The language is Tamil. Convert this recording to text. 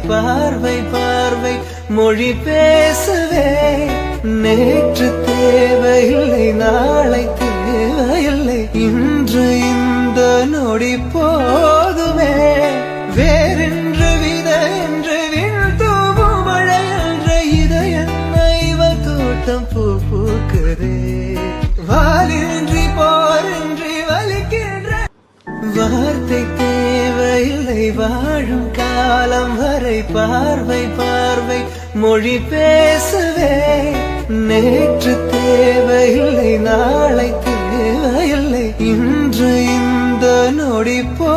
பார்வை பார்வை மொழி பேசவே நேற்று தேவையில்லை நாளை தேவையில்லை இன்று இந்த நொடி போதுமே வேறென்று வித என்று விண்தூவும் மழை என்ற இதய தோட்டம் பூ பூக்குதே வாலின்றி போரின்றி வலிக்கின்ற வார்த்தை தேவையில்லை வாழும் காலம் வரை பார்வை பார்வை மொழி பேசவே நேற்று தேவையில்லை நாளை தேவையில்லை இன்று இந்த நொடி போ